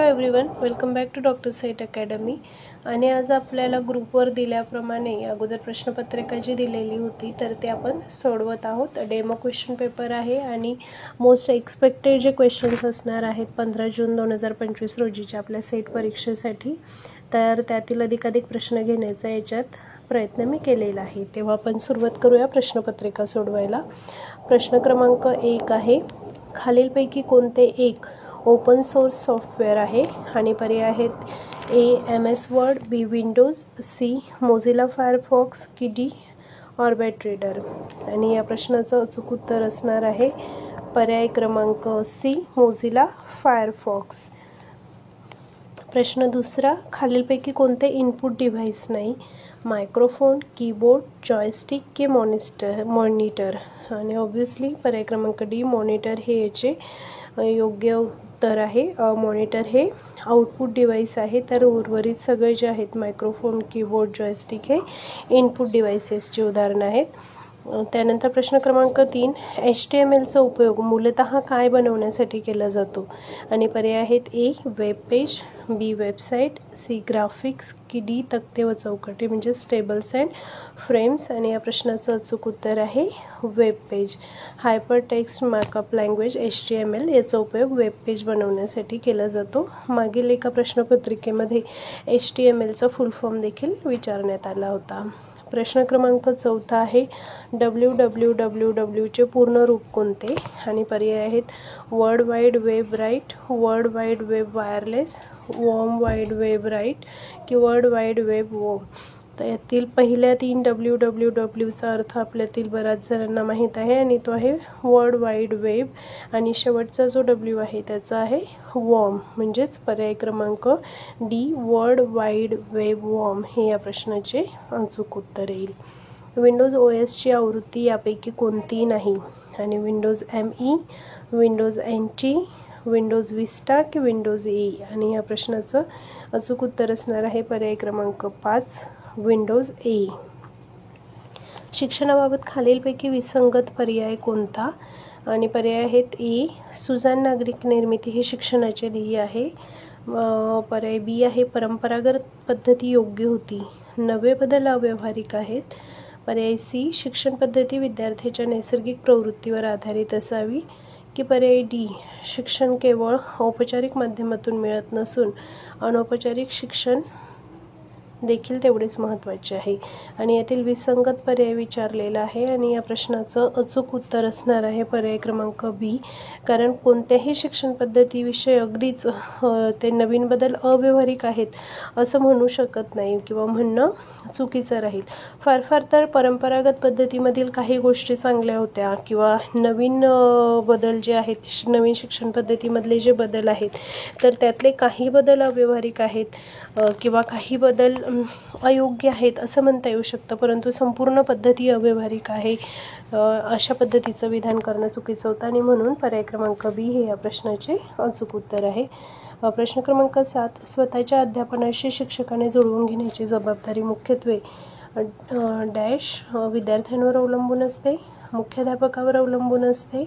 Hello everyone, welcome back to doctor set academy. आणि आज आपल्याला ग्रुपवर दिल्याप्रमाणे अगोदर प्रश्नपत्रिका जी दिलेली होती तर ते आपण सोडवत आहोत. डेमो क्वेश्चन पेपर आहे आणि मोस्ट एक्सपेक्टेड जे क्वेश्चन्स असणार आहेत 15 जून 2025 रोजीच्या आपल्या सेट परीक्षेसाठी, तर त्यातील अधिकाधिक प्रश्न घेण्याचा याच्यात प्रयत्न मी केलेला आहे. तेव्हा आपण सुरुवात करूया प्रश्नपत्रिका सोडवायला. प्रश्न क्रमांक 1 आहे, खालीलपैकी कोणते एक ओपन सोर्स सॉफ्टवेअर आहे? आणि पर्याय आहेत ए MS वर्ड, बी विंडोज, सी मोझिला फायरफॉक्स की डी ऑर्बिट रीडर. आणि या प्रश्नाचं अचूक उत्तर असणार आहे पर्याय क्रमांक सी मोझिला फायरफॉक्स. प्रश्न दुसरा, खालीलपैकी कोणते इनपुट डिव्हाइस नाही? मायक्रोफोन, कीबोर्ड, जॉयस्टिक की मॉनिटर. आणि ऑब्व्हियसली पर्याय क्रमांक डी मॉनिटर हे याचे योग्य उत्तर आहे. मॉनिटर हे आउटपुट डिव्हाइस आहे, तर उर्वरित सगळे जे आहेत मायक्रोफोन, कीबोर्ड, जॉयस्टिक हे इनपुट डिव्हाइसेसचे उदाहरण आहेत. त्यानंतर प्रश्न क्रमांक 3, HTMLचा उपयोग मूलतः काय बनवण्यासाठी केला जातो? आणि पर्याय आहेत ए वेब पेज, बी वेबसाईट, सी ग्राफिक्स की डी तक्ते व चौकटी म्हणजे टेबल्स अँड फ्रेम्स. आणि या प्रश्नाचं अचूक उत्तर आहे web page. Hyper text markup language HTML याचा उपयोग वेब पेज बनवण्यासाठी केला जातो. मागील एका प्रश्नपत्रिकेमध्ये HTMLचा फुल फॉर्म देखील विचारण्यात आला होता. प्रश्न क्रमांक 4 आहे, www चे पूर्ण रूप कोणते? आणि पर्याय आहेत world wide web right, world wide web wireless, warm wide web right की वर्ल्ड वाईड वेब वॉर्म. तर यातील पहिल्या 3 wwwचा अर्थ आपल्यातील बऱ्याच जणांना माहीत आहे आणि तो आहे वर्ल्ड वाईड वेब. आणि शेवटचा जो W आहे त्याचा आहे वॉर्म, म्हणजेच पर्याय क्रमांक D world wide web warm हे या प्रश्नाचे अचूक उत्तर येईल. विंडोज OSची आवृत्ती यापैकी कोणती नाही? आणि Windows ME, Windows NT, Windows Vista की विंडोज E. आणि या प्रश्नाचं अचूक उत्तर असणार आहे पर्याय क्रमांक 5 विंडोज E. शिक्षणाबाबत खालीलपैकी विसंगत पर्याय कोणता? आणि पर्याय आहेत ए सुजाण नागरिक निर्मिती हे शिक्षणाचे ध्येय आहे, पर्याय बी आहे परंपरागत पद्धती योग्य होती, नवे बदल अव्यावहारिक आहेत, पर्याय सी शिक्षण पद्धती विद्यार्थ्याच्या नैसर्गिक प्रवृत्तीवर आधारित असावी की पर्याय डी शिक्षण केवळ औपचारिक माध्यमातून मिळत नसून अनौपचारिक शिक्षण देखील तेवढेच महत्त्वाचे आहे. आणि यातील विसंगत पर्याय विचारलेला आहे आणि या प्रश्नाचं अचूक उत्तर असणार आहे पर्याय क्रमांक बी, कारण कोणत्याही शिक्षण पद्धतीविषयी अगदीच ते नवीन बदल अव्यावहारिक आहेत असं म्हणू शकत नाही किंवा म्हणणं चुकीचं राहील. फार फार तर परंपरागत पद्धतीमधील काही गोष्टी चांगल्या होत्या किंवा नवीन बदल जे आहेत, नवीन शिक्षण पद्धतीमधले जे बदल आहेत तर त्यातले काही बदल अव्यावहारिक आहेत किंवा काही बदल अयोग्य आहेत असं म्हणता येऊ शकतं, परंतु संपूर्ण पद्धती अव्यावहारिक आहे अशा पद्धतीचं विधान करणं चुकीचं होतं आणि म्हणून पर्याय क्रमांक बी हे या प्रश्नाचे अचूक उत्तर आहे. प्रश्न क्रमांक 7, स्वतःच्या अध्यापनाशी शिक्षकाने जुळवून घेण्याची जबाबदारी मुख्यत्वे डॅश विद्यार्थ्यांवर अवलंबून असते, मुख्याध्यापकावर अवलंबून असते,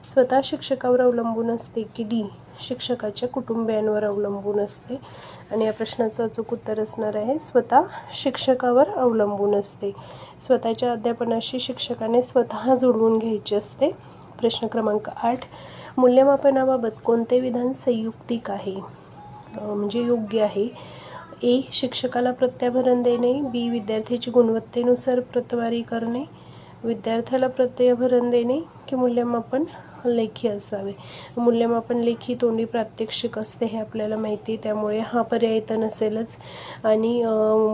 स्वतः शिक्षकावर अवलंबून असते की डी शिक्षकाच्या कुटुंबियांवर अवलंबून असते. आणि या प्रश्नाचं अचूक उत्तर असणार आहे स्वतः शिक्षकावर अवलंबून असते. स्वतःच्या अध्यापनाशी शिक्षकाने स्वतः जुळवून घ्यायचे असते. प्रश्न क्रमांक 8, मूल्यमापनाबाबत कोणते विधान संयुक्तिक आहे म्हणजे योग्य आहे? ए शिक्षकाला प्रत्याभरण देणे, बी विद्यार्थ्याची गुणवत्तेनुसार प्रतवारी करणे, विद्यार्थ्याला प्रत्ययभरण देणे की मूल्यमापन लेखी असावे. मूल्यमापन लेखी तोंडी प्रात्यक्षिक असते हे आपल्याला माहिती आहे, त्यामुळे हा पर्याय तर नसेलच. आणि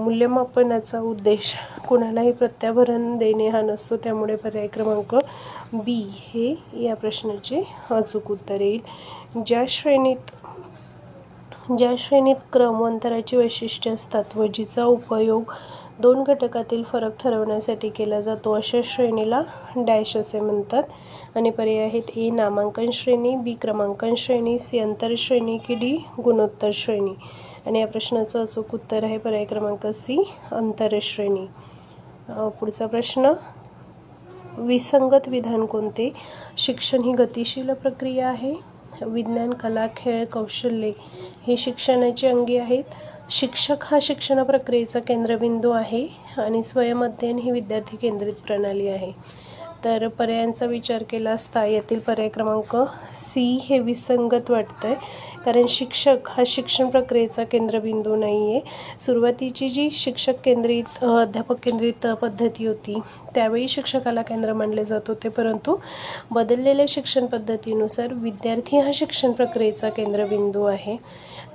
मूल्यमापनाचा उद्देश कोणालाही प्रत्याभरण देणे हा नसतो, त्यामुळे पर्याय क्रमांक बी हे या प्रश्नाचे अचूक उत्तर येईल. ज्या श्रेणीत क्रम व अंतराची वैशिष्ट्ये असतात व जिचा उपयोग 2 घटकातील फरक ठरवण्यासाठी केला जातो अशा श्रेणीला डॅश असे म्हणतात. आणि पर्याय आहेत ए नामांकन श्रेणी, बी क्रमांकन श्रेणी, सी अंतर श्रेणी की डी गुणोत्तर श्रेणी. आणि या प्रश्नाचं अचूक उत्तर आहे पर्याय क्रमांक सी अंतर श्रेणी. पुढचा प्रश्न, विसंगत विधान कोणते? शिक्षण ही गतिशील प्रक्रिया आहे, विज्ञान, कला, खेळ, कौशल्ये ही शिक्षणाची अंगे आहेत. शिक्षक हा शिक्षण प्रक्रियेचा केंद्रबिंदू आहे आणि स्वयं अध्ययन ही विद्यार्थी केंद्रित प्रणाली आहे. तर पर्यायांचा विचार केला असता यातील पर्याय क्रमांक सी हे विसंगत वाटतंय, कारण शिक्षक हा शिक्षण प्रक्रियेचा केंद्रबिंदू नाही आहे. सुरुवातीची जी शिक्षक केंद्रित अध्यापक केंद्रित पद्धती होती त्यावेळी शिक्षकाला केंद्र मानले जात होते, परंतु बदललेल्या शिक्षण पद्धतीनुसार विद्यार्थी हा शिक्षण प्रक्रियेचा केंद्रबिंदू आहे.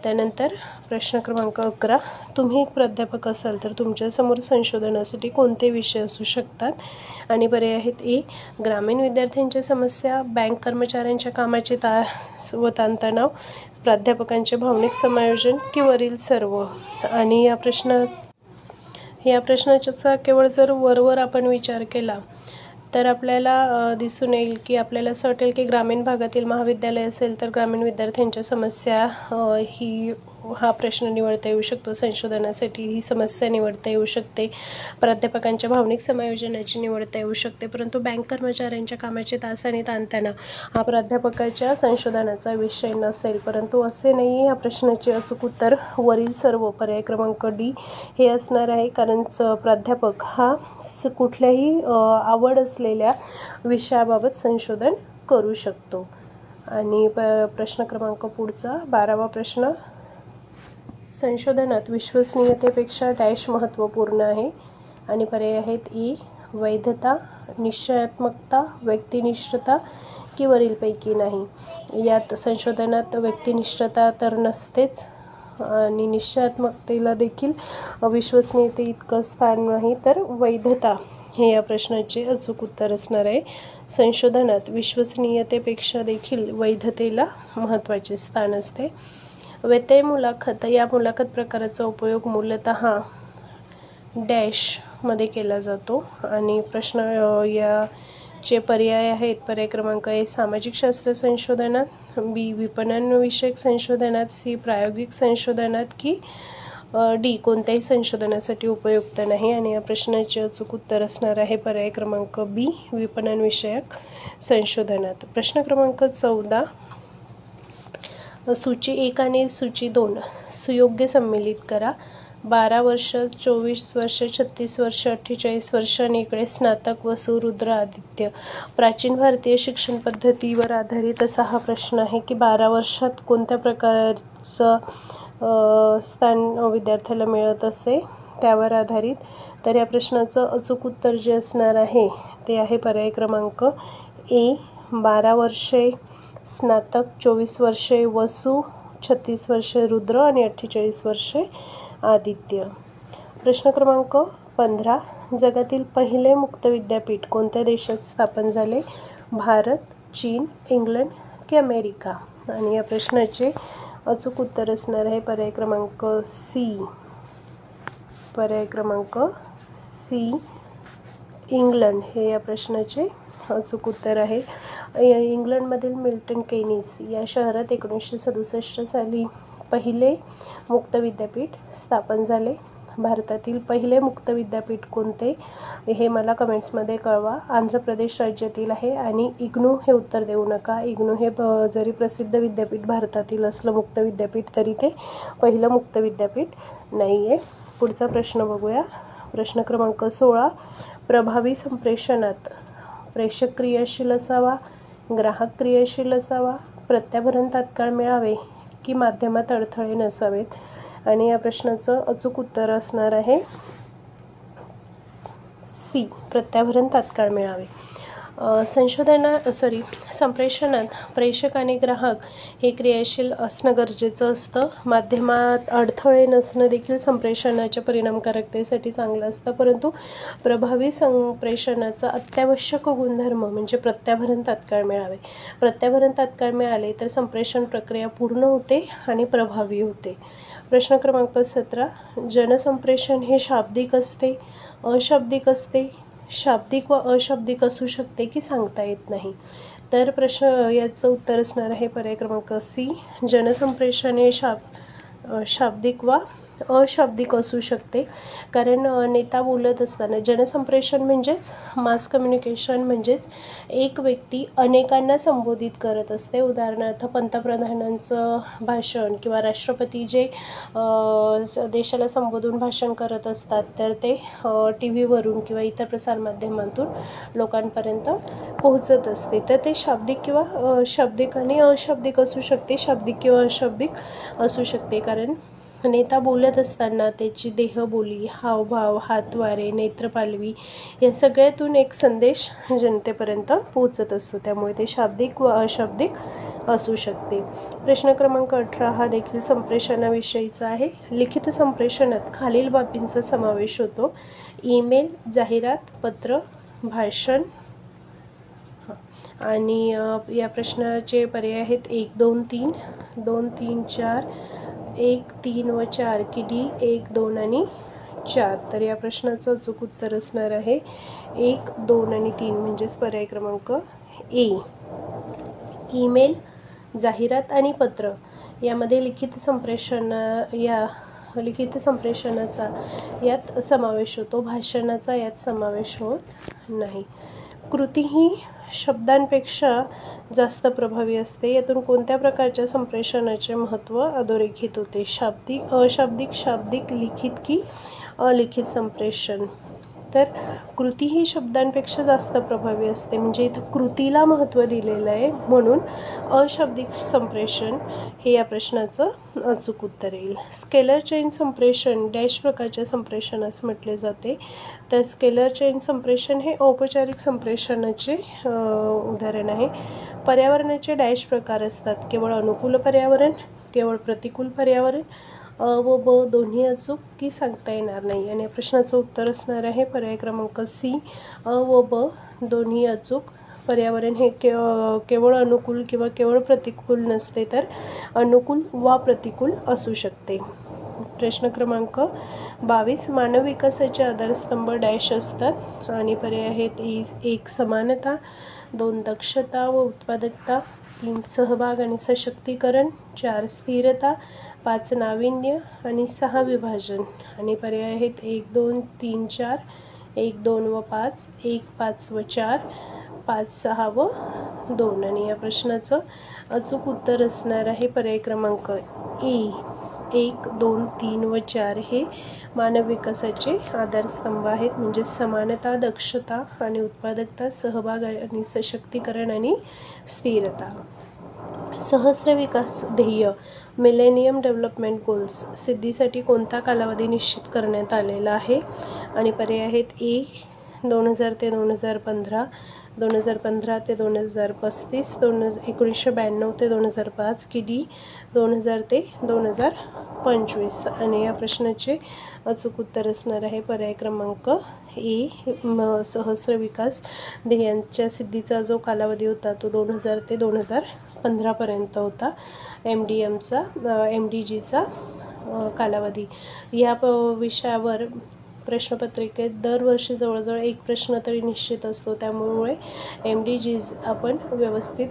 त्यानंतर प्रश्न क्रमांक 11, तुम्ही एक प्राध्यापक असाल तर तुमच्यासमोर संशोधनासाठी कोणते विषय असू शकतात? आणि पर्याय आहेत ए, ग्रामीण विद्यार्थ्यांच्या समस्या, बँक कर्मचाऱ्यांच्या कामाचे तास व ताणतणाव, प्राध्यापकांचे भावनिक समायोजन की वरील सर्व. आणि या प्रश्नाचा केवळ जर वरवर आपण विचार केला तर आपल्याला दिसून येईल की आपल्याला असं वाटेल की ग्रामीण भागातील महाविद्यालय असेल तर ग्रामीण विद्यार्थ्यांच्या समस्या हा प्रश्न निवडता येऊ शकतो. संशोधनासाठी ही समस्या निवडता येऊ शकते. प्राध्यापकांच्या भावनिक समायोजनाची निवडता येऊ शकते. परंतु बँक कर्मचाऱ्यांच्या कामाचे तास आणि ताणतणाव हा प्राध्यापकाच्या संशोधनाचा विषय नसेल. परंतु असे नाही, या प्रश्नाचे अचूक उत्तर वरील सर्व पर्याय क्रमांक डी हे असणार आहे, कारण प्राध्यापक हा कुठल्याही आवड असलेल्या विषयाबाबत संशोधन करू शकतो. आणि प्रश्न क्रमांक पुढचा 12वा प्रश्न, संशोधनात विश्वसनीयतेपेक्षा डॅश महत्त्वपूर्ण आहे? आणि पर्याय आहेत ई, वैधता, निश्चयात्मकता, व्यक्तिनिष्ठता की वरीलपैकी नाही. यात संशोधनात व्यक्तिनिष्ठता तर नसतेच आणि निश्चयात्मकतेला देखील विश्वसनीयते इतकं स्थान नाही, तर वैधता हे या प्रश्नाचे अचूक उत्तर असणार आहे. संशोधनात विश्वसनीयतेपेक्षा देखील वैधतेला महत्त्वाचे स्थान असते. व्यत्यय मुलाखत या मुलाखत प्रकाराचा उपयोग मूलतः डॅशमध्ये केला जातो. आणि प्रश्न याचे पर्याय आहेत, पर्याय क्रमांक ए, सामाजिक शास्त्र संशोधनात, बी, विपणन विषयक संशोधनात, सी, प्रायोगिक संशोधनात की डी, कोणत्याही संशोधनासाठी उपयुक्त नाही. आणि या प्रश्नाचे अचूक उत्तर असणार आहे पर्याय क्रमांक बी, विपणन विषयक संशोधनात. प्रश्न क्रमांक 14, सूची 1 आणि सूची 2 सुयोग्य सम्मिलित करा. 12 वर्ष, 24 वर्ष, 36 वर्ष, 48 वर्ष आणि इकडे स्नातक, वसु, रुद्र, आदित्य. प्राचीन भारतीय शिक्षण पद्धतीवर आधारित असा हा प्रश्न आहे की 12 वर्षात कोणत्या प्रकारचं स्थान विद्यार्थ्याला मिळत असे त्यावर आधारित. तर या प्रश्नाचं अचूक उत्तर जे असणार आहे ते आहे पर्याय क्रमांक ए, 12 वर्षे स्नातक, 24 वर्षे वसु, 36 वर्षे रुद्र आणि 48 वर्षे आदित्य. प्रश्न क्रमांक 15, जगातील पहिले मुक्त विद्यापीठ कोणत्या देशात स्थापन झाले? भारत, चीन, इंग्लंड की अमेरिका? आणि या प्रश्नाचे अचूक उत्तर असणार आहे पर्याय क्रमांक सी, पर्याय क्रमांक सी, इंग्लंड हे या प्रश्नाचे अचूक उत्तर आहे. इंग्लंडमधील मिल्टन केनीस या शहरात 1967 साली पहिले मुक्त विद्यापीठ स्थापन झाले. भारतातील पहिले मुक्त विद्यापीठ कोणते हे मला कमेंट्समध्ये कळवा. आंध्र प्रदेश राज्यातील आहे. आणि इग्नू हे उत्तर देऊ नका. इग्नू हे जरी प्रसिद्ध विद्यापीठ भारतातील असलं मुक्त विद्यापीठ तरी ते पहिलं मुक्त विद्यापीठ नाही आहे. पुढचा प्रश्न बघूया. प्रश्न क्रमांक 16, प्रभावी संप्रेषणात प्रेषक क्रियाशील असावा, ग्राहक क्रियाशील असावा, प्रत्याभरण तात्काळ मिळावे की माध्यमात अडथळे नसावेत? आणि या प्रश्नाचं अचूक उत्तर असणार आहे सी, प्रत्याभरण तात्काळ मिळावे. संप्रेषणात प्रेषक आणि ग्राहक हे क्रियाशील असणं गरजेचं असतं. माध्यमात अडथळे नसणं देखील संप्रेषणाच्या परिणामकारकतेसाठी चांगलं असतं. परंतु प्रभावी संप्रेषणाचा अत्यावश्यक गुणधर्म म्हणजे प्रत्याभरण तात्काळ मिळावे. प्रत्याभरण तात्काळ मिळाले तर संप्रेषण प्रक्रिया पूर्ण होते आणि प्रभावी होते. प्रश्न क्रमांक 17, जनसंप्रेषण हे शाब्दिक असते, अशाब्दिक असते, शाब्दिक व अशाब्दिक असू शकते की सांगता येत नाही? तर याचं उत्तर असणार आहे पर्याय क्रमांक सी, जनसंप्रेषण हे शाब्दिक वा अशाब्दिक असू शकते, कारण नेता बोलत असताना जनसंप्रेषण म्हणजेच मास कम्युनिकेशन म्हणजेच एक व्यक्ती अनेकांना संबोधित करत असते. उदाहरणार्थ पंतप्रधानांचं भाषण किंवा राष्ट्रपती जे देशाला संबोधून भाषण करत असतात, तर ते टी व्हीवरून किंवा इतर प्रसारमाध्यमातून लोकांपर्यंत पोहोचत असते. तर ते शाब्दिक किंवा शाब्दिक आणि अशाब्दिक असू शकते, शाब्दिक किंवा अशाब्दिक असू शकते. कारण नेता बोलत असताना त्याची देहबोली, हावभाव, हातवारे, नेत्रपालवी या सगळ्यातून एक संदेश जनतेपर्यंत पोहोचत असतो. त्यामुळे ते शाब्दिक व अशाब्दिक असू शकते. प्रश्न क्रमांक 18 हा देखील संप्रेषणाविषयीचा आहे. लिखित संप्रेषणात खालील बाबींचा समावेश होतो: ईमेल, जाहिरात, पत्र, भाषण. आणि या प्रश्नाचे पर्याय आहेत 1, 2, 3, 2, 3, 4, 1, 3 व 4 की डी 1, 2 आणि 4. तर या प्रश्नाचं अचूक उत्तर असणार आहे 1, 2 आणि 3 म्हणजेच पर्याय क्रमांक ए. ईमेल, जाहिरात आणि पत्र यामध्ये लिखित संप्रेषणाचा यात समावेश होतो, भाषणाचा यात समावेश होत नाही. कृती ही शब्दांपेक्षा जास्त प्रभावी असते. यातून कोणत्या प्रकारच्या संप्रेषणाचे महत्त्व अधोरेखित होते: शाब्दिक, अशाब्दिक, शाब्दिक, लिखित की अलिखित संप्रेषण. तर कृती ही शब्दांपेक्षा जास्त प्रभावी असते, म्हणजे इथं कृतीला महत्त्व दिलेलं आहे, म्हणून अशाब्दिक संप्रेषण हे या प्रश्नाचं अचूक उत्तर येईल. स्केलर चेन संप्रेषण डॅश प्रकारच्या संप्रेषणास म्हटले जाते. तर स्केलर चेन संप्रेषण हे औपचारिक संप्रेषणाचे उदाहरण आहे. पर्यावरणाचे डॅश प्रकार असतात: केवळ अनुकूल पर्यावरण, केवळ प्रतिकूल पर्यावरण, अ व ब दोन्ही अचूक की सांगता येणार नाही. आणि या प्रश्नाचं उत्तर असणार आहे पर्याय क्रमांक सी, अ व ब दोन्ही अचूक. पर्यावरण हे केवळ अनुकूल किंवा केवळ प्रतिकूल नसते, तर अनुकूल वा प्रतिकूल असू शकते. प्रश्न क्रमांक 22 मानव विकासाचे आधारस्तंभ डॅश असतात. आणि पर्याय आहेत 1 समानता, 2 दक्षता व उत्पादकता, 3 सहभाग आणि सशक्तीकरण, 4 स्थिरता, 5 नाविन्य आणि 6 विभाजन. आणि पर्याय आहेत 1, 2, 3, 4, 1, 2 व 5, 1, 5 व 4, 5, 6 व 2. आणि या प्रश्नाचं अचूक उत्तर असणार आहे पर्याय क्रमांक ए, 1, 2, 3 व 4 हे मानव विकासाचे आधारस्तंभ आहेत, म्हणजे समानता, दक्षता आणि उत्पादकता, सहभाग आणि सशक्तीकरण आणि स्थिरता. सहस्त्र विकास ध्येय मिलेनियम डेव्हलपमेंट गोल्स सिद्धीसाठी कोणता कालावधी निश्चित करण्यात आलेला आहे? आणि पर्याय आहेत ए 2000 ते 2015, 2015 ते 2035, 1992 ते 2005 की डी 2000 ते 2025. आणि या प्रश्नाचे अचूक उत्तर असणार आहे पर्याय क्रमांक ए. सहस्त्र विकास ध्येयांच्या सिद्धीचा जो कालावधी होता तो 2000 ते 2015 पर्यंत होता. MDGचा कालावधी. या विषयावर प्रश्नपत्रिकेत दरवर्षी जवळजवळ एक प्रश्न तरी निश्चित असतो, त्यामुळे MDGs आपण व्यवस्थित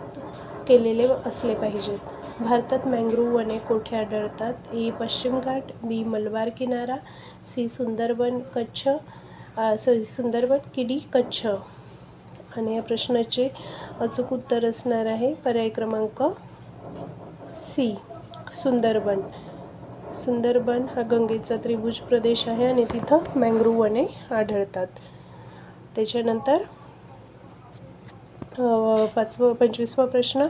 केलेले असले पाहिजेत. भारतात मँग्रोव्ह वने कोठे आढळतात? ए पश्चिम घाट, बी मलबार किनारा, सी सुंदरबन की डी कच्छ. आणि या प्रश्नाचे अचूक उत्तर असणार आहे पर्याय क्रमांक सी सुंदरबन. सुंदरबन हा गंगेचा त्रिभुज प्रदेश आहे आणि तिथं मँग्रोव्ह वने आढळतात. त्याच्यानंतर 25वा प्रश्न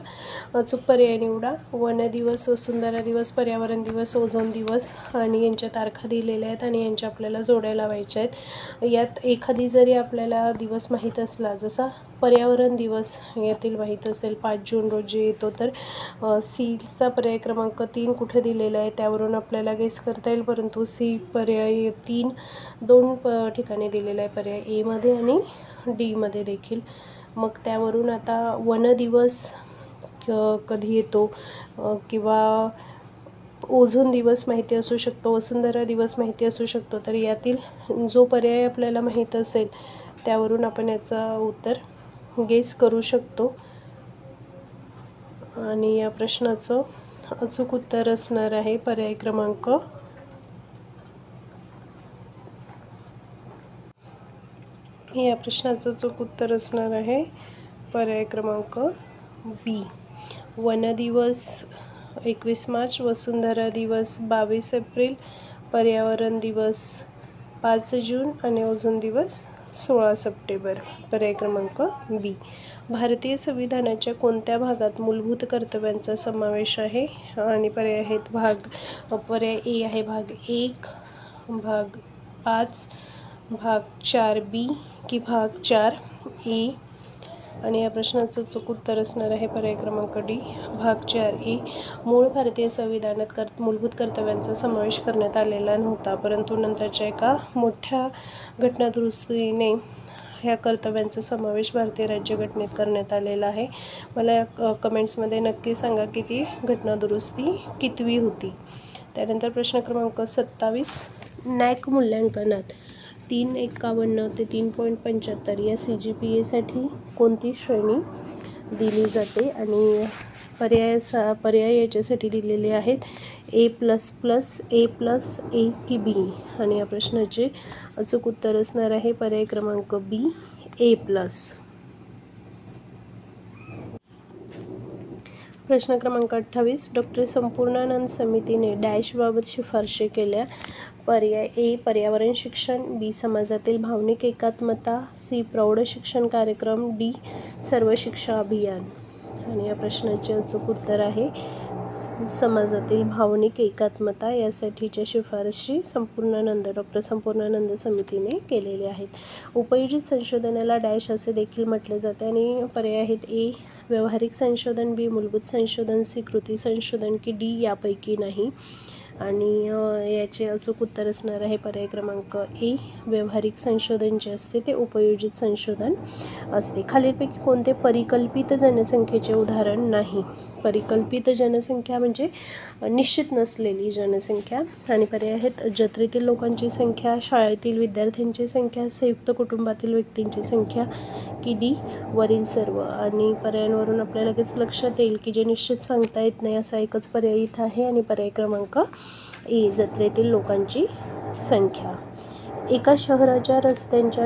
अचूक पर्याय निवडा. वन दिवस, वसुंधरा दिवस, पर्यावरण दिवस, ओझोन दिवस आणि यांच्या तारखा दिलेल्या आहेत आणि यांच्या आपल्याला जोड्या लावायच्या आहेत. यात एखादी जरी आपल्याला दिवस माहीत असला, जसा पर्यावरण दिवस यातील माहीत असेल 5 जून रोजी येतो, तर सीचा पर्याय क्रमांक 3 कुठे दिलेला आहे त्यावरून आपल्याला गेस करता येईल, परंतु सी पर्याय 3 2 ठिकाणी दिलेला आहे, पर्याय ए मध्ये आणि डी मध्ये देखील. मग त्यावरून आता वन दिवस कधी येतो किंवा ओझोन दिवस माहिती असू शकतो, वसुंधरा दिवस माहिती असू शकतो, तर यातील जो पर्याय आपल्याला माहीत असेल त्यावरून आपण याचं उत्तर गेस करू शकतो. आणि या प्रश्नाचं अचूक उत्तर असणार आहे पर्याय क्रमांक या प्रश्नाचं चूक उत्तर असणार आहे पर्याय क्रमांक बी. वन दिवस 21 मार्च, वसुंधरा दिवस 22 एप्रिल, पर्यावरण दिवस 5 जून आणि ओझोन दिवस 16 सप्टेंबर. पर्याय क्रमांक बी. भारतीय संविधानाच्या कोणत्या भागात मूलभूत कर्तव्यांचा समावेश आहे? आणि पर्याय आहेत पर्याय ए आहे भाग 1, भाग 5, भाग 4B की भाग 4A. आणि या प्रश्नाचं चूक उत्तर असणार आहे पर्याय क्रमांक डी, भाग 4A. मूळ भारतीय संविधानात मूलभूत कर्तव्यांचा समावेश करण्यात आलेला नव्हता, परंतु नंतरच्या एका मोठ्या घटनादुरुस्तीने ह्या कर्तव्यांचा समावेश भारतीय राज्यघटनेत करण्यात आलेला आहे. मला कमेंट्समध्ये नक्की सांगा की ती घटनादुरुस्ती कितवी होती. त्यानंतर प्रश्न क्रमांक 27. नॅक मूल्यांकनात 3.51 ते 3.75 या CGPAसाठी कोणती श्रेणी दिली जाते? आणि पर्याय याच्यासाठी दिलेले आहेत A++, A की B. आणि या प्रश्नाचे अचूक उत्तर असणार आहे पर्याय क्रमांक बी, A+. प्रश्न क्रमांक 28. डॉक्टर संपूर्णानंद समितीने डॅशबाबत शिफारशी केल्या. पर्याय ए पर्यावरण शिक्षण, बी समाजातील भावनिक एकात्मता, सी प्रौढ शिक्षण कार्यक्रम, डी सर्व शिक्षा अभियान. आणि या प्रश्नाचे अचूक उत्तर आहे समाजातील भावनिक एकात्मता. यासाठीच्या शिफारशी डॉक्टर संपूर्णानंद समितीने केलेल्या आहेत. उपयोजित संशोधनाला डॅश असे देखील म्हटले जाते. आणि पर्याय आहेत ए व्यावहारिक संशोधन, बी मूलभूत संशोधन, सी कृती संशोधन की डी यापैकी नाही. आणि याचे अचूक उत्तर असणार आहे पर्याय क्रमांक ए व्यावहारिक संशोधन जे असते ते उपयोजित संशोधन असते. खालीलपैकी कोणते परिकल्पित जनसंख्येचे उदाहरण नाही? परिकल्पित जनसंख्या म्हणजे निश्चित नसलेली जनसंख्या. आणि पर्याय आहेत जत्रेतील लोकांची संख्या, शाळेतील विद्यार्थ्यांची संख्या, संयुक्त कुटुंबातील व्यक्तींची संख्या की डी वरील सर्व. आणि पर्यायांवरून आपल्याला लगेच लक्षात येईल की जे निश्चित सांगता येत नाही असा एकच पर्याय इथं आहे आणि पर्याय क्रमांक ए जत्रेतील लोकांची संख्या. एका शहराच्या रस्त्यांच्या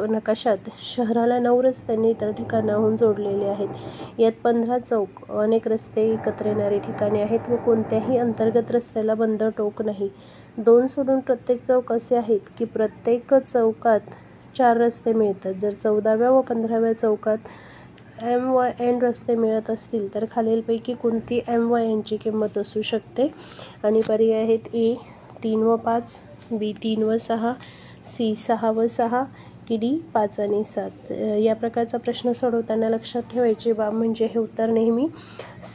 नकाशात शहराला 9 रस्त्यांनी इतर ठिकाणाहून जोडलेले आहेत. यात 15 चौक, अनेक रस्ते एकत्र येणारी ठिकाणे आहेत व कोणत्याही अंतर्गत रस्त्याला बंद टोक नाही. 2 सोडून प्रत्येक चौक असे आहेत की प्रत्येक चौकात 4 रस्ते मिळतात. जर 14व्या व 15व्या चौकात M व N रस्ते मिळत असतील तर खालीलपैकी कोणती M व N ची किंमत असू शकते? आणि पर्याय आहेत ए 3 व 5, बी 3 व 6, सी 6 व 6 की डी 5 आणि 7. या प्रकारचा प्रश्न सोडवताना लक्षात ठेवायची बाब म्हणजे हे उत्तर नेहमी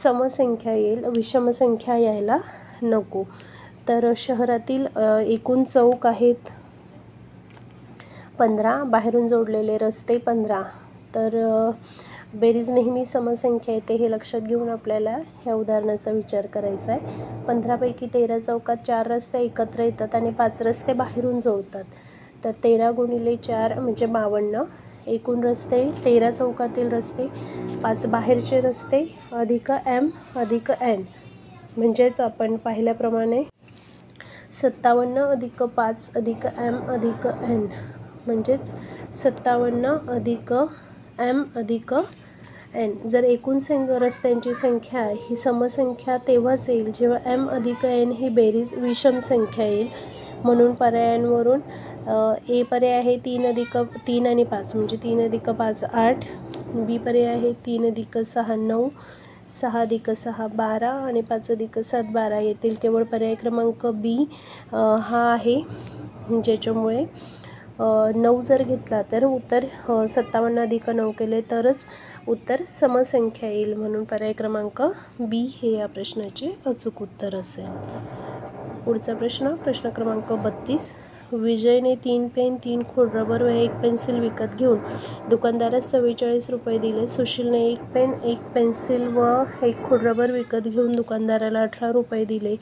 समसंख्या येईल, विषम संख्या यायला नको. तर शहरातील एकूण चौक आहेत 15, बाहेरून जोडलेले रस्ते 15. तर बेरीज नेहमी समसंख्या येते हे लक्षात घेऊन आपल्याला ह्या उदाहरणाचा विचार करायचा आहे. 15 पैकी 13 चौकात 4 रस्ते एकत्र येतात आणि 5 रस्ते बाहेरून जोडतात. तर 13 गुणिले 4 म्हणजे 52. एकूण रस्ते 13 चौकातील रस्ते, 5 बाहेरचे रस्ते अधिक M अधिक N म्हणजेच आपण पाहिल्याप्रमाणे 57 अधिक 5 अधिक M अधिक N म्हणजेच 57 अधिक M अधिक N. जर एकूण रस्त्यांची संख्या ही समसंख्या तेव्हाच येईल जेव्हा M अधिक N ही बेरीज विषम संख्या येईल. म्हणून पर्यायांवरून ए पर्याय आहे 3 आणि 5 म्हणजे 3 अधिक 5 8, बी पर्याय आहे 3 अधिक 6 9, 6 अधिक 6 12 आणि 5 अधिक 7 12. येथील केवळ पर्याय क्रमांक बी हा आहे ज्याच्यामुळे 9 जर घेतला तर उत्तर 57 अधिक 9 केले तरच उत्तर समसंख्या येईल. म्हणून पर्याय क्रमांक बी हे या प्रश्नाचे अचूक उत्तर असेल. पुढचा प्रश्न क्रमांक 32. विजयने 3 पेन, 3 खोड रबर व 1 पेन्सिल विकत घेऊन दुकानदारास 44 रुपये दिले. सुशीलने 1 पेन, 1 पेन्सिल व 1 खोड रबर विकत घेऊन दुकानदाराला 18 रुपये दिले.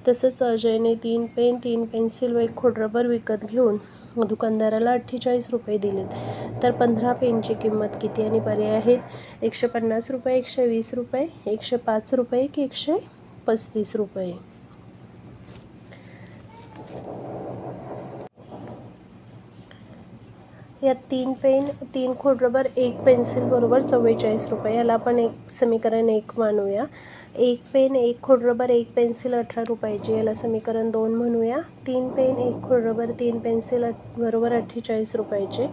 तसंच अजयने 3 पेन, 3 पेन्सिल व 1 खोड रबर विकत घेऊन दुकानदाराला 48 रुपये दिलेत. तर 15 पेनची किंमत किती? आणि पर्याय आहेत 150 रुपये, 120 रुपये, 105 रुपये की 135 रुपये. यात 3 पेन, 3 खोडरबर, 1 पेन्सिल बरोबर 44 रुपये. याला आपण एक समीकरण 1 मानूया. 1 पेन, 1 खोडरबर, 1 पेन्सिल 18 रुपयाची, याला समीकरण 2 म्हणूया. 3 पेन, 1 खोडरबर, 3 पेन्सिल बरोबर 48 रुपयाचे,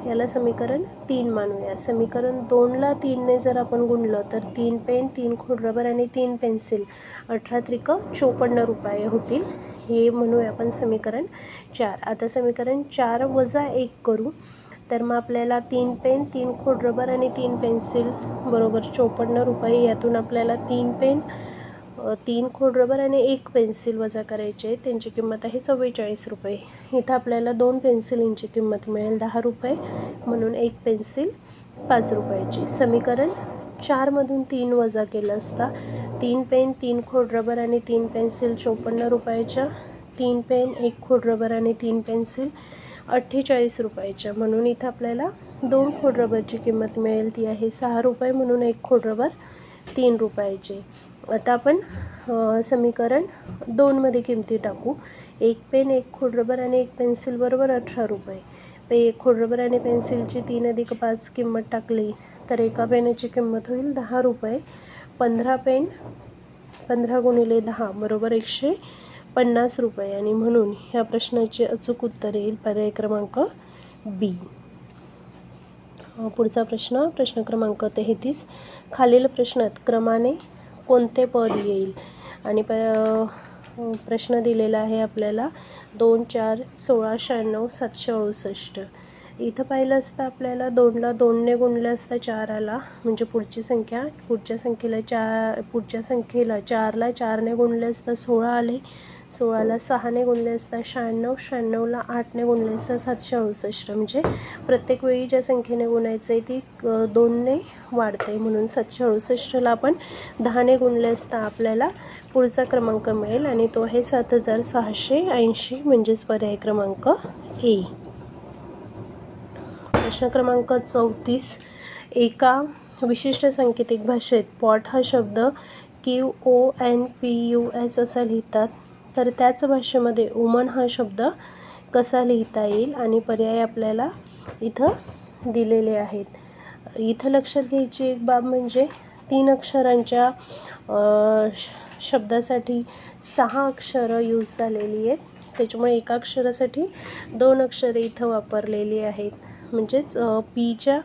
याला समीकरण 3 मानूया. समीकरण 2ला 3ने जर आपण गुणलं तर 3 पेन, 3 खोडरबर आणि 3 पेन्सिल 18 त्रिक 54 रुपये होतील. हे म्हणूया आपण समीकरण 4. आता समीकरण 4 वजा 1 करू तर मग आपल्याला 3 पेन, 3 खोडरबर आणि 3 पेन्सिल बरोबर 54 रुपये. यातून आपल्याला 3 पेन, 3 खोडरबर आणि 1 पेन्सिल वजा करायचे, त्यांची किंमत आहे 44 रुपये. इथं आपल्याला 2 पेन्सिलींची किंमत मिळेल 10 रुपये, म्हणून 1 पेन्सिल 5 रुपयाची. समीकरण 4मधून 3 वजा केलं असता 3 पेन, 3 खोडरबर आणि 3 पेन्सिल 54 रुपयाच्या, 3 पेन, 1 खोडरबर आणि 3 पेन्सिल 48 रुपयाच्या, म्हणून इथं आपल्याला 2 खोडरबरची किंमत मिळेल, ती आहे 6 रुपये, म्हणून 1 खोडरबर 3 रुपयाचे. आता आपण समीकरण 2मध्ये किमती टाकू. 1 पेन, 1 खोडरबर आणि 1 पेन्सिल बरोबर 18 रुपये. 1 खोडरबर आणि पेन्सिलची 3 अधिक 5 किंमत टाकली तर एका पेनाची किंमत होईल 10 रुपये. 15 पेन, 15 गुणिले 10 बरोबर 150 रुपये, आणि म्हणून ह्या प्रश्नाचे अचूक उत्तर येईल पर्याय क्रमांक बी. पुढचा प्रश्न क्रमांक 33. खालील प्रश्नात क्रमाने कोणते पद येईल, आणि प्रश्न दिलेला आहे आपल्याला 2, 4, 16, 96, 768. इथं पाहिलं असतं आपल्याला 2ला 2ने गुणलं असता 4 आला, म्हणजे पुढच्या संख्येला 4ला 4ने गुणले असता 16 आले, 16ला 6ने गुणले असता 96, 96ला 8ने गुणले असता 768. म्हणजे प्रत्येक वेळी ज्या संख्येने गुणायचं आहे ती 2ने वाढते, म्हणून 768ला आपण 10ने गुणले असता आपल्याला पुढचा क्रमांक मिळेल, आणि तो आहे 7680, म्हणजेच पर्याय क्रमांक ए. प्रश्न क्रमांक 34. एका विशिष्ट सांकेतिक भाषेत पॉट हा शब्द QONPUS असा लिहितात, तर त्याच भाषेमध्ये वुमन हा शब्द कसा लिहिता येईल, आणि पर्याय आपल्याला इथं दिलेले आहेत. इथं लक्षात घ्यायची एक बाब म्हणजे 3 अक्षरांच्या शब्दासाठी 6 अक्षरं यूज झालेली आहेत, त्याच्यामुळे एका अक्षरासाठी 2 अक्षरे इथं वापरलेली आहेत. म्हणजेच पीच्या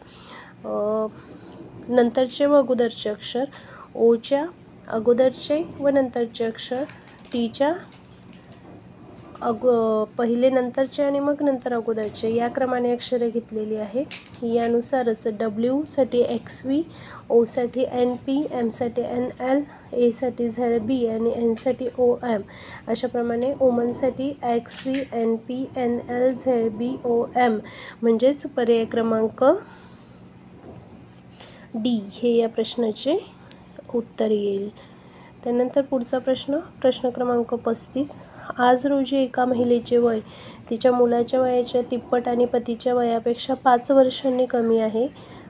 नंतरचे व अगोदरचे अक्षर, ओच्या अगोदरचे व नंतरचे अक्षर, टीच्या पहिले नंतरचे आणि मग नंतर अगोदरचे, या क्रमाने अक्षरे घेतलेली आहेत. यानुसारच डब्ल्यूसाठी XV, ओसाठी NP, एमसाठी NL, एसाठी ZB आणि एनसाठी OM, अशाप्रमाणे वुमनसाठी XV, NP, NL, ZB, OM, म्हणजेच पर्याय क्रमांक डी हे या प्रश्नाचे उत्तर येईल. त्यानंतर पुढचा प्रश्न क्रमांक 35. आज रोजी एका महिलेचे वय तिच्या मुलाच्या वयाच्या तिप्पट आणि पतीच्या वयापेक्षा 5 वर्षांनी कमी आहे.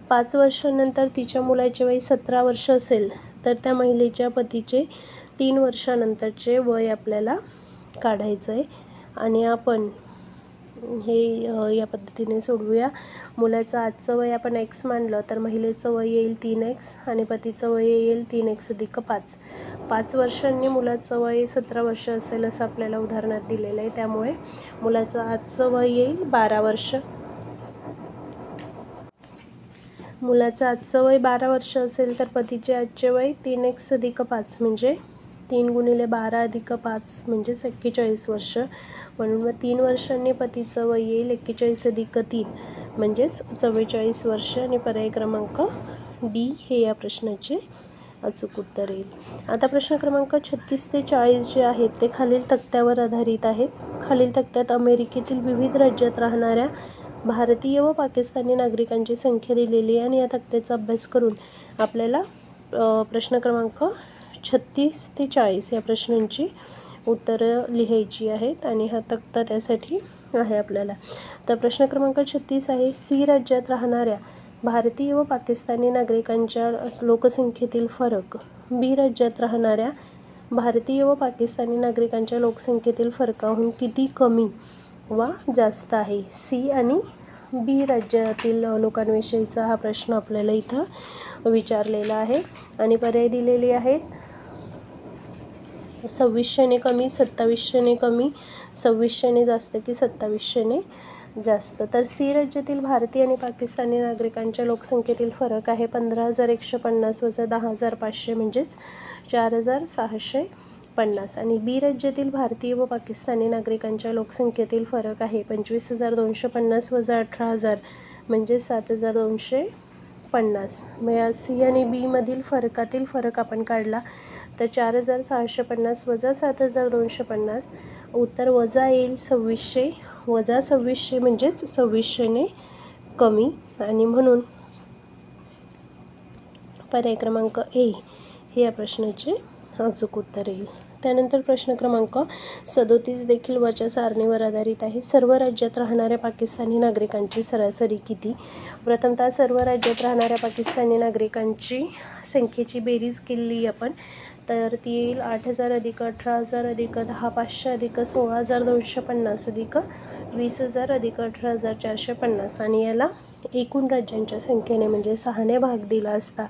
5 वर्षांनंतर तिच्या मुलाचे वय 17 वर्ष असेल तर त्या महिलेच्या पतीचे 3 वर्षानंतरचे वय आपल्याला काढायचं आहे, आणि आपण हे या पद्धतीने सोडवूया. मुलाचं आजचं वय आपण x मानलं तर महिलेचं वय येईल 3x आणि पतीचं वय येईल 3x अधिक 5. 5 वर्षांनी मुलाचं वय 17 वर्ष असेल असं आपल्याला उदाहरणात दिलेलं आहे, त्यामुळे मुलाचं आजचं वय येईल 12 वर्ष. मुलाचं आजचं वय 12 वर्ष असेल तर पतीचे आजचे वय 3x अधिक 5, म्हणजे 3 गुणिले 12 अधिक 5 म्हणजेच 41 वर्ष. म्हणून मग 3 वर्षांनी पतीचं वय येईल 41 अधिक 3 म्हणजेच 44 वर्ष, आणि पर्याय क्रमांक डी हे या प्रश्नाचे अचूक उत्तर येईल. आता प्रश्न क्रमांक 36 ते 40 जे आहेत ते खालील तक्त्यावर आधारित आहेत. खालील तक्त्यात अमेरिकेतील विविध राज्यात राहणाऱ्या भारतीय व पाकिस्तानी नागरिकांची संख्या दिलेली आहे, आणि या तक्त्याचा अभ्यास करून आपल्याला प्रश्न क्रमांक 36 ते 40 या प्रश्नांची उत्तरं लिहायची आहेत, आणि हा तक्ता त्यासाठी आहे आपल्याला. तर प्रश्न क्रमांक 36 आहे. सी राज्यात राहणाऱ्या भारतीय व पाकिस्तानी नागरिकांच्या लोकसंख्येतील फरक बी राज्यात राहणाऱ्या भारतीय व पाकिस्तानी नागरिकांच्या लोकसंख्येतील फरकाहून किती कमी वा जास्त आहे. सी आणि बी राज्यातील लोकांविषयीचा हा प्रश्न आपल्याला इथं विचारलेला आहे आणि पर्याय दिलेले आहेत 2600ने कमी, 2700ने कमी, 2600ने जास्त की 2700ने जास्त. तर सी राज्यातील भारतीय आणि पाकिस्तानी नागरिकांच्या लोकसंख्येतील फरक आहे 15,150 वजा 10,500 म्हणजेच 4,650. आणि बी राज्यातील भारतीय व पाकिस्तानी नागरिकांच्या लोकसंख्येतील फरक आहे 25,250 वजा 18,000 म्हणजे 7,250. मग या सी आणि बी मधील फरकातील फरक आपण काढला तर 4,650 वजा 7,250 उत्तर वजा येईल 2600 वजा 2600 म्हणजेच 2600ने कमी आणि म्हणून पर्याय क्रमांक ए हे या प्रश्नाचे अचूक उत्तर येईल. त्यानंतर प्रश्न क्रमांक 37 देखील वरच्या सारणीवर आधारित आहे. सर्व राज्यात राहणाऱ्या पाकिस्तानी नागरिकांची सरासरी किती? प्रथमतः सर्व राज्यात राहणाऱ्या पाकिस्तानी नागरिकांची संख्येची बेरीज केली आपण तर ती येईल 8,000 अधिक 18,000 अधिक 10,500 अधिक 16,250 अधिक 20,000 अधिक 18,450 आणि याला एकूण राज्यांच्या संख्येने म्हणजे 6ने भाग दिला असता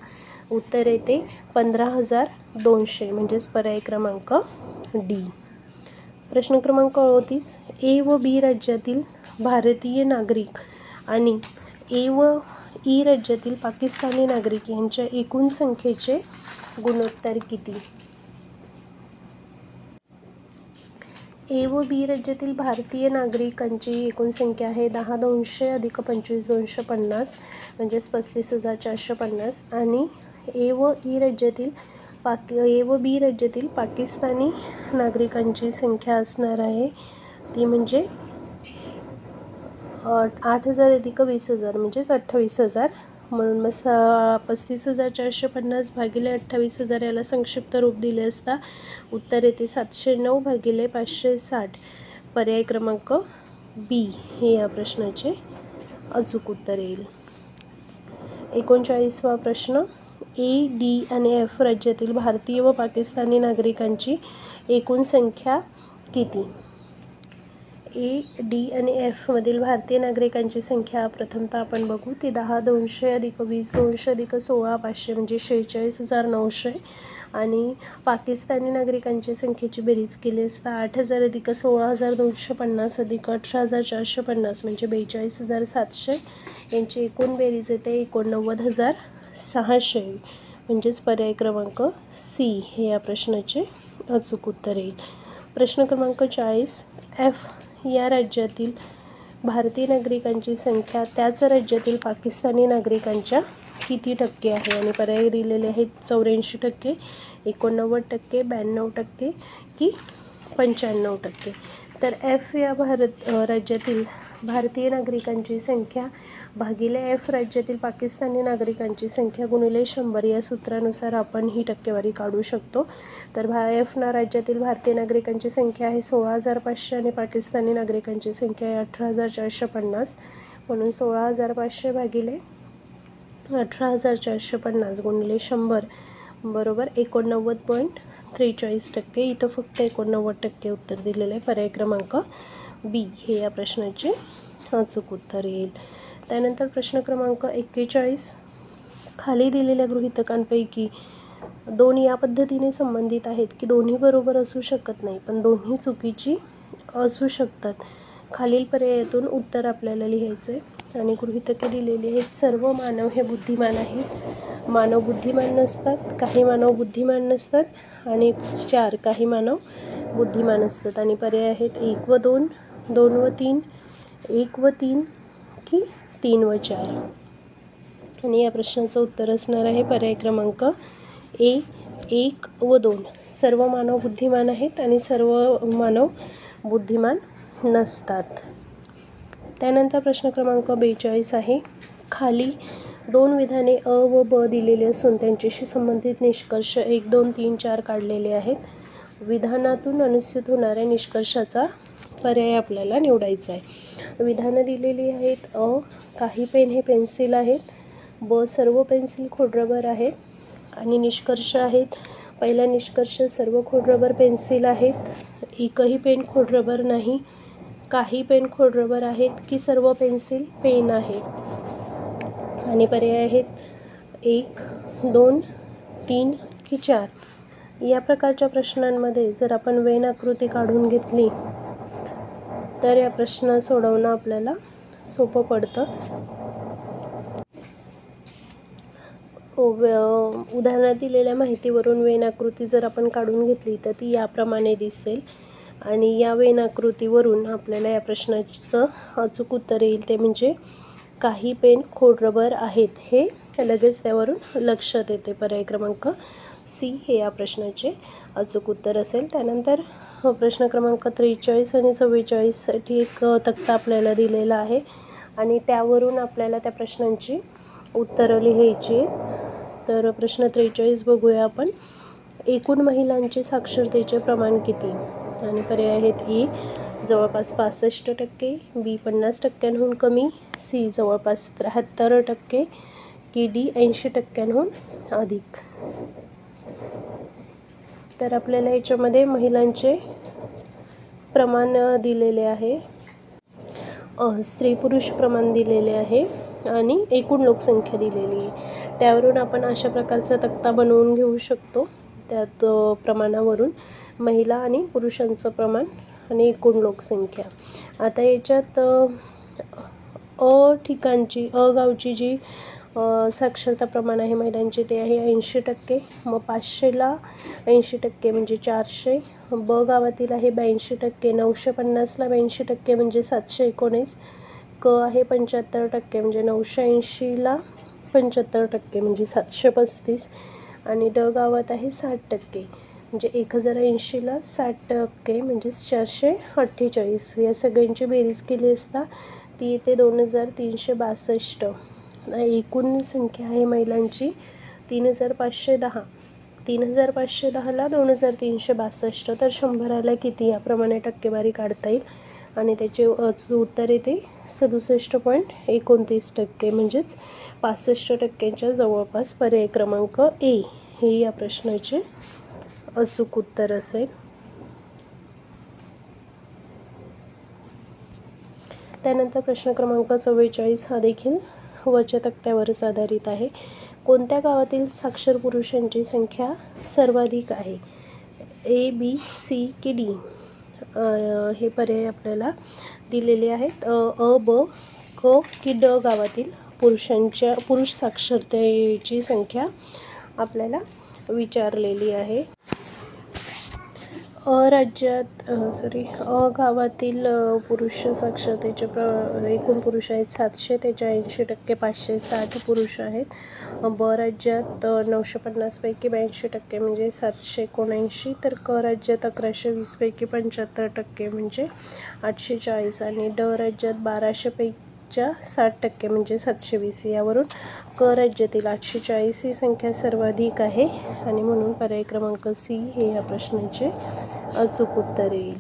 उत्तर येते 15,200 म्हणजेच पर्याय क्रमांक डी. प्रश्न क्रमांक 38 ए व बी राज्यातील भारतीय नागरिक आणि ए व ई राज्यातील पाकिस्तानी नागरिक यांच्या एकूण संख्येचे गुणोत्तर किती? ए व बी राज्यातील भारतीय नागरिकांची एकूण संख्या आहे 10,200 अधिक 25,250 म्हणजेच 35,450 आणि ए व ई राज्यातील ए व बी राज्यातील पाकिस्तानी नागरिकांची संख्या असणार आहे ती म्हणजे 8,000 अधिक 20,000 म्हणजेच 28,000 म्हणून मग 35,450 भागिले 28,000 याला संक्षिप्त रूप दिले असता उत्तर येते 709 भागिले 560 पर्याय क्रमांक बी हे या प्रश्नाचे अचूक उत्तर येईल. 39वा प्रश्न ए, डी आणि एफ राज्यातील भारतीय व पाकिस्तानी नागरिकांची एकूण संख्या किती? ए, डी आणि एफ मधील भारतीय नागरिकांची संख्या प्रथमतः आपण बघू ती 10,200 अधिक 20,200 अधिक 16,500 म्हणजे 46,900 आणि पाकिस्तानी नागरिकांची संख्येची बेरीज केली असता 8,000 अधिक 16,250 अधिक 18,450 म्हणजे 42,700 यांची एकूण बेरीज येते 89,600 म्हणजेच पर्याय क्रमांक सी हे या प्रश्नाचे अचूक उत्तर येईल. प्रश्न क्रमांक 40 एफ या राज्यातील भारतीय नागरिकांची संख्या त्याच राज्यातील पाकिस्तानी नागरिकांच्या किती टक्के आहे आणि पर्याय दिलेले आहेत 84%, 89%, 92% की 95%. तर एफ या राज्यातील भारतीय नागरिकांची संख्या भागिले एफ राज्यातील पाकिस्तानी नागरिकांची संख्या गुणिले 100 या सूत्रानुसार आपण ही टक्केवारी काढू शकतो. तर एफ राज्यातील भारतीय नागरिकांची संख्या आहे 16,500 आणि पाकिस्तानी नागरिकांची संख्या आहे 18,450 म्हणून 16,500 भागिले 18,450 गुणिले 100 बरोबर 89.43%. इथं फक्त 89% उत्तर दिलेलं आहे. पर्याय क्रमांक बी हे या प्रश्नाचे अचूक उत्तर येईल. त्यानंतर प्रश्न क्रमांक 41 खाली दिलेल्या गृहीतकांपैकी दोन या पद्धतीने संबंधित आहेत की दोन्ही बरोबर असू शकत नाही पण दोन्ही चुकीची असू शकतात. खालील पर्यायातून उत्तर आपल्याला लिहायचं आहे आणि गृहीतके दिलेली आहेत. सर्व मानव हे बुद्धिमान आहेत. मानव बुद्धिमान नसतात, काही मानव बुद्धिमान नसतात आणि 4 काही मानव बुद्धिमान असतात आणि पर्याय आहेत 1 व 2, 2 व 3, 1 व 3 की 3 व 4 आणि या प्रश्नाचं उत्तर असणार आहे पर्याय क्रमांक ए 1 व 2. सर्व मानव बुद्धिमान आहेत आणि सर्व मानव बुद्धिमान नसतात. त्यानंतर प्रश्न क्रमांक 42 आहे. खाली 2 विधाने अ व ब दिलेले असून त्यांच्याशी संबंधित निष्कर्ष 1, 2, 3, 4 काढलेले आहेत. विधानातून अनुस्यूत होणाऱ्या निष्कर्षाचा पर्याय आपल्याला निवडायचा आहे. विधानं दिलेली आहेत. अ काही पेन हे पेन्सिल आहेत, ब सर्व पेन्सिल खोडरबर आहेत आणि निष्कर्ष आहेत. पहिला निष्कर्ष सर्व खोडरबर पेन्सिल आहेत, एकही पेन खोडरबर नाही. काही पेन खोडरबर आहेत की सर्व पेन्सिल पेन आहेत. आणि पर्याय आहेत 1, 2, 3 की 4. या प्रकारच्या प्रश्नांमध्ये जर आपण वेन आकृती काढून घेतली तर या प्रश्न सोडवणं आपल्याला सोपं पडतं. उदाहरणात दिलेल्या माहितीवरून वेन आकृती जर आपण काढून घेतली तर ती याप्रमाणे दिसेल. आणि या वेन आकृतीवरून आपल्याला या प्रश्नाचं अचूक उत्तर येईल, ते म्हणजे काही पेन खोडरबर आहेत हे लगेच त्यावरून लक्षात येते. पर्याय क्रमांक सी हे या प्रश्नाचे अचूक उत्तर असेल. त्यानंतर प्रश्न क्रमांक 43 आणि 44 साठी एक तक्ता आपल्याला दिलेला आहे आणि त्यावरून आपल्याला त्या प्रश्नांची उत्तरं लिहायची आहेत. तर प्रश्न 43 बघूया आपण. एकूण महिलांचे साक्षरतेचे प्रमाण किती? आणि पर्याय आहेत ए जवळपास 65%, बी 50%हून कमी, सी जवळपास 73% की डी 80%हून अधिक. तर आपल्याला याच्यामध्ये महिलांचे प्रमाण दिलेले आहे, स्त्री पुरुष प्रमाण दिलेले आहे आणि एकूण लोकसंख्या दिलेली आहे. त्यावरून आपण अशा प्रकारचा तक्ता बनवून घेऊ शकतो. त्यात प्रमाणावरून महिला आणि पुरुषांचं प्रमाण आणि एकूण लोकसंख्या. आता याच्यात ठिकाणची गावची जी साक्षरता प्रमाण आहे महिलांचे ते आहे 80%. मग 500ला 80% म्हणजे 400. ब गावातील आहे 82%. 950ला 82% म्हणजे 719. क आहे 75% म्हणजे 980ला 75% म्हणजे 735. आणि ड गावात आहे 60% म्हणजे 1080ला 60% म्हणजे 448. या सगळ्यांची बेरीज केली असता ती येते 2362. एकूण संख्या आहे महिलांची 3510. 3510ला 2362 तर 100ला किती याप्रमाणे टक्केवारी काढता येईल. आणि त्याचे उत्तर येते 67.29% म्हणजेच 65%च्या जवळपास. पर्याय क्रमांक ए हे या प्रश्नाचे अचूक उत्तर असेल. त्यानंतर प्रश्न क्रमांक 44 हा देखील वरच्या तक्त्यावरच आधारित आहे. कोणत्या गावातील साक्षर पुरुषांची संख्या सर्वाधिक आहे? ए, बी, सी की डी? हे पर्याय आपल्याला दिलेले आहेत. अ, ब, क की ड गावातील पुरुष साक्षरतेची संख्या आपल्याला विचारलेली आहे. अ गावातील पुरुष साक्षरतेचे एकूण पुरुष आहेत 700, त्याच्या 80% 560 पुरुष आहेत. ब राज्यात 950 पैकी 82% म्हणजे 779. तर क राज्यात 1120 पैकी 75% म्हणजे 840. आणि ड राज्यात 1200 पैकीच्या 60% म्हणजे 720. यावरून क राज्यातील 840 ही संख्या सर्वाधिक आहे आणि म्हणून पर्याय क्रमांक सी हे या प्रश्नाचे अचूक उत्तर येईल.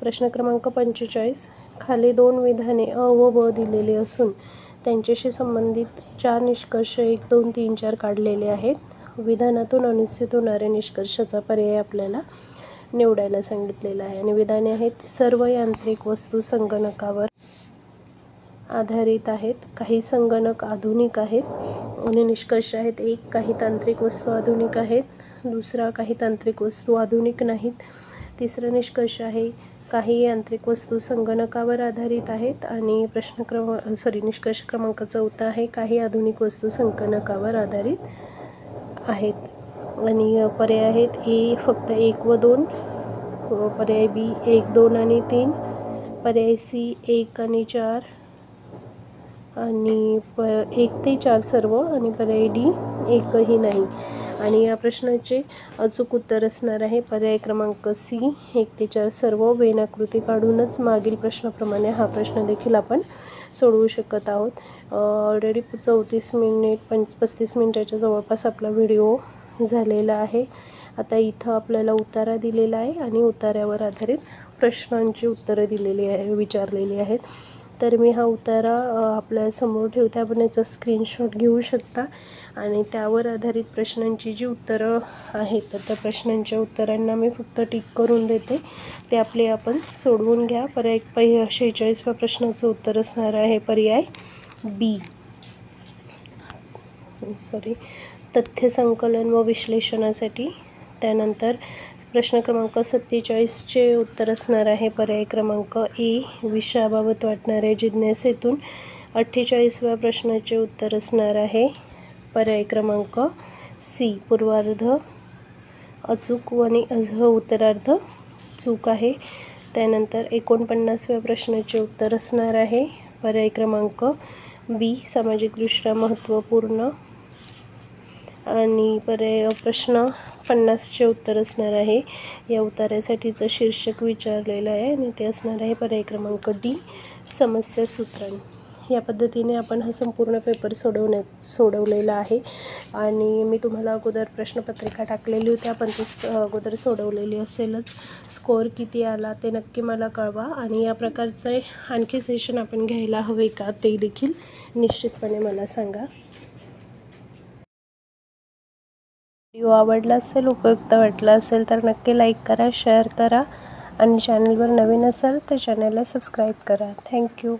प्रश्न क्रमांक 45. खाली 2 विधाने अ व ब दिलेली असून त्यांच्याशी संबंधित 4 निष्कर्ष 1, 2, 3, 4 काढलेले आहेत. विधानातून अनुस्यूत होणाऱ्या निष्कर्षाचा पर्याय आपल्याला निवडायला सांगितलेला आहे. आणि विधाने आहेत सर्व यांत्रिक वस्तू संगणकावर आधारित आहेत, काही संगणक आधुनिक आहेत. आणि निष्कर्ष आहेत 1 काही तांत्रिक वस्तू आधुनिक आहेत, दुसरा काही तांत्रिक वस्तू आधुनिक नाहीत, तिसरा निष्कर्ष आहे काही यांत्रिक वस्तू संगणकावर आधारित आहेत. आणि निष्कर्ष क्रमांक 4 आहे काही आधुनिक वस्तू संगणकावर आधारित आहेत. आणि पर्याय आहेत ए फक्त 1 व 2, पर्याय बी 1, 2 आणि 3, पर्याय सी 1 आणि 4 आणि 1 ते 4 सर्व, आणि पर्याय डी एकही नाही. आणि या प्रश्नाचे अचूक उत्तर असणार आहे पर्याय क्रमांक सी 1 ते 4 सर्व. वेन आकृती काढूनच मागील प्रश्नाप्रमाणे हा प्रश्न देखील आपण सोडवू शकत आहोत. ऑलरेडी 34 मिनिट 35 मिनिटाच्या जवळपास आपला व्हिडिओ झालेला आहे. आता इथं आपल्याला उतारा दिलेला आहे आणि उतार्यावर आधारित प्रश्नांची उत्तरं विचारलेली आहेत. तर मी हा उतारा आपल्या समोर ठेवते. आपण याचा स्क्रीनशॉट घेऊ शकता आणि त्यावर आधारित प्रश्नांची जी उत्तरं आहेत तर त्या प्रश्नांच्या उत्तरांना मी फक्त टिक करून देते. ते आपले आपण सोडवून घ्या. पर्याय 46व्या प्रश्नाचं उत्तर असणार आहे पर्याय बी. तथ्य संकलन व विश्लेषणासाठी. त्यानंतर प्रश्न क्रमांक 47चे उत्तर असणार आहे पर्याय क्रमांक ए, विषयाबाबत वाटणाऱ्या जिज्ञासेतून. 48व्या प्रश्नाचे उत्तर असणार आहे पर्याय क्रमांक सी, पूर्वार्ध अचूक व उत्तरार्ध चूक आहे. त्यानंतर 49व्या प्रश्नाचे उत्तर असणार आहे पर्याय क्रमांक बी, सामाजिकदृष्ट्या महत्त्वपूर्ण. आणि प्रश्न 50चे उत्तर असणार आहे, या उतार्यासाठीचं शीर्षक विचारलेलं आहे आणि ते असणार आहे पर्याय क्रमांक डी, समस्या सूत्रण. या पद्धतीने आपण हा संपूर्ण पेपर सोडवलेला आहे. आणि मी तुम्हाला अगोदर प्रश्नपत्रिका टाकलेली होती, आपण ती अगोदर सोडवलेली असेलच. स्कोअर किती आला ते नक्की मला कळवा आणि या प्रकारचे आणखी सेशन आपण घ्यायला हवे का ते देखील निश्चितपणे मला सांगा. व्हिडिओ आवडला असेल, उपयुक्त वाटला असेल तर नक्की लाईक करा, शेअर करा आणि चॅनलवर नवीन असाल तर चॅनलला सबस्क्राईब करा. थँक्यू.